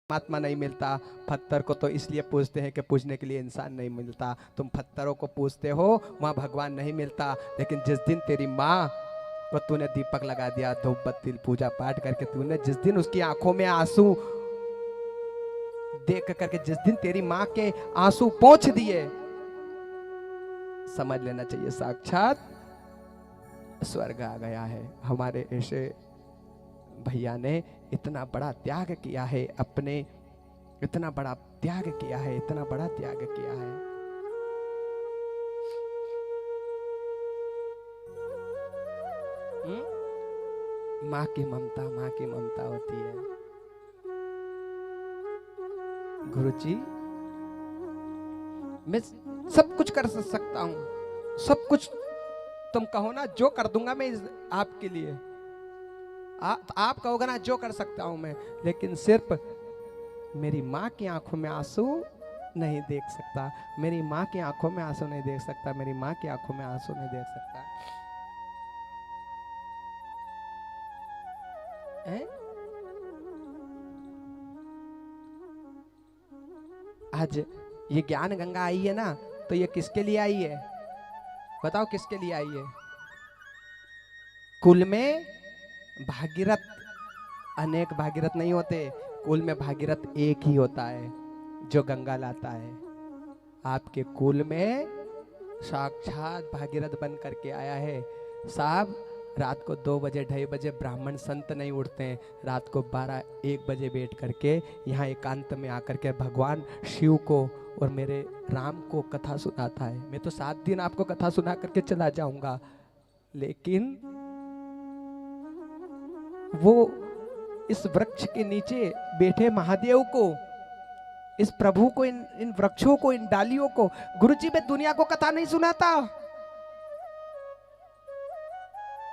परमात्मा नहीं मिलता। पत्थर को तो इसलिए पूजते हैं कि पूजने के लिए इंसान नहीं मिलता। तुम पत्थरों को पूजते हो, वहां भगवान नहीं मिलता। लेकिन जिस दिन तेरी माँ को तूने दीपक लगा दिया, धूप बत्ती पूजा पाठ करके, तूने जिस दिन उसकी आंखों में आंसू देख करके, जिस दिन तेरी माँ के आंसू पोंछ दिए, समझ लेना चाहिए साक्षात स्वर्ग आ गया है। हमारे ऐसे भैया ने इतना बड़ा त्याग किया है, अपने इतना बड़ा त्याग किया है, इतना बड़ा त्याग किया है। माँ की ममता होती है। गुरुजी, मैं सब कुछ कर सकता हूं, सब कुछ तुम कहो ना, जो कर दूंगा मैं आपके लिए। आप कहोगे ना, जो कर सकता हूं मैं, लेकिन सिर्फ मेरी माँ की आंखों में आंसू नहीं देख सकता। मेरी माँ की आंखों में आंसू नहीं देख सकता। मेरी माँ की आंखों में आंसू नहीं देख सकता है? आज ये ज्ञान गंगा आई है ना, तो ये किसके लिए आई है? बताओ किसके लिए आई है? कुल में भागीरथ, अनेक भागीरथ नहीं होते, कुल में भागीरथ एक ही होता है जो गंगा लाता है। आपके कुल में साक्षात भागीरथ बन करके आया है। साहब, रात को 2 बजे 2:30 बजे ब्राह्मण संत नहीं उठते हैं, रात को 12-1 बजे बैठ करके यहाँ एकांत में आकर के भगवान शिव को और मेरे राम को कथा सुनाता है। मैं तो 7 दिन आपको कथा सुना करके चला जाऊंगा, लेकिन वो इस वृक्ष के नीचे बैठे महादेव को, इस प्रभु को, इन वृक्षों को, इन डालियों को, गुरुजी मैं दुनिया को कथा नहीं सुनाता,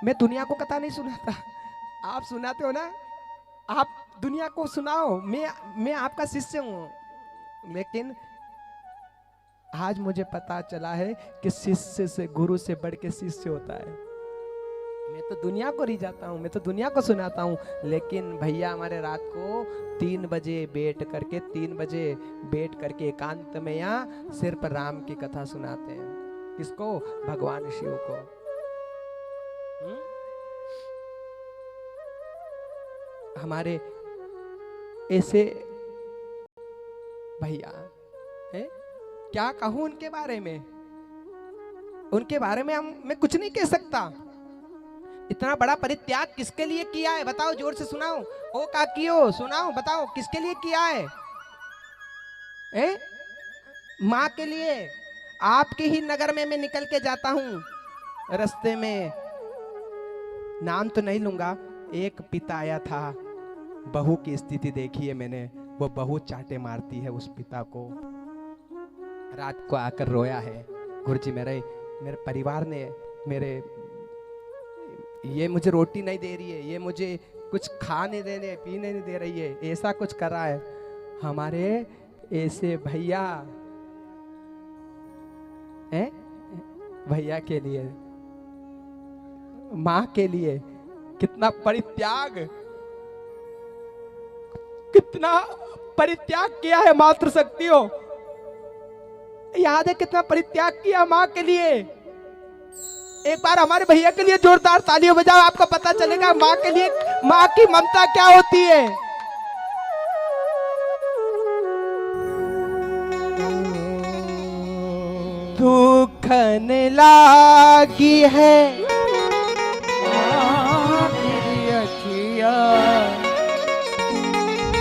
मैं दुनिया को कथा नहीं सुनाता। आप सुनाते हो ना, आप दुनिया को सुनाओ, मैं आपका शिष्य हूं। लेकिन आज मुझे पता चला है कि शिष्य से, गुरु से बढ़ के शिष्य होता है। मैं तो दुनिया को रिझाता हूँ, मैं तो दुनिया को सुनाता हूँ, लेकिन भैया हमारे रात को 3 बजे बैठ करके एकांत में यहाँ सिर्फ राम की कथा सुनाते हैं। किसको? भगवान शिव को। हमारे ऐसे भैया है, क्या कहूं उनके बारे में? उनके बारे में मैं कुछ नहीं कह सकता। इतना बड़ा परित्याग किसके लिए किया है? बताओ, जोर से सुनाओ। ओ काकियो, सुनाओ, बताओ किसके लिए किया है? माँ के लिए। आपके ही नगर में मैं निकल के जाता हूँ, रास्ते में, नाम तो नहीं लूंगा, एक पिता आया था, बहू की स्थिति देखी है मैंने, वो बहू चाटे मारती है उस पिता को, रात को आकर रोया है। गुरुजी, मेरे परिवार ने, ये मुझे रोटी नहीं दे रही है, ये मुझे कुछ खा नहीं दे रही, पीने नहीं दे रही है, ऐसा कुछ कर रहा है। हमारे ऐसे भैया के लिए, माँ के लिए कितना परित्याग किया है मातृशक्तियों। याद है कितना परित्याग किया माँ के लिए? एक बार हमारे भैया के लिए जोरदार तालियां बजाओ, आपको पता चलेगा माँ के लिए, माँ की ममता क्या होती है। दुखन लागी है तेरी अखिया,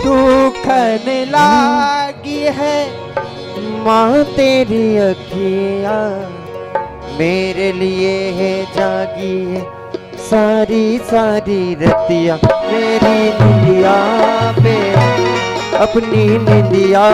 दुखन लागी है माँ तेरी अखिया, मेरे लिए है जागी है सारी सारी रतिया, मेरी निंदिया पे अपनी निंदिया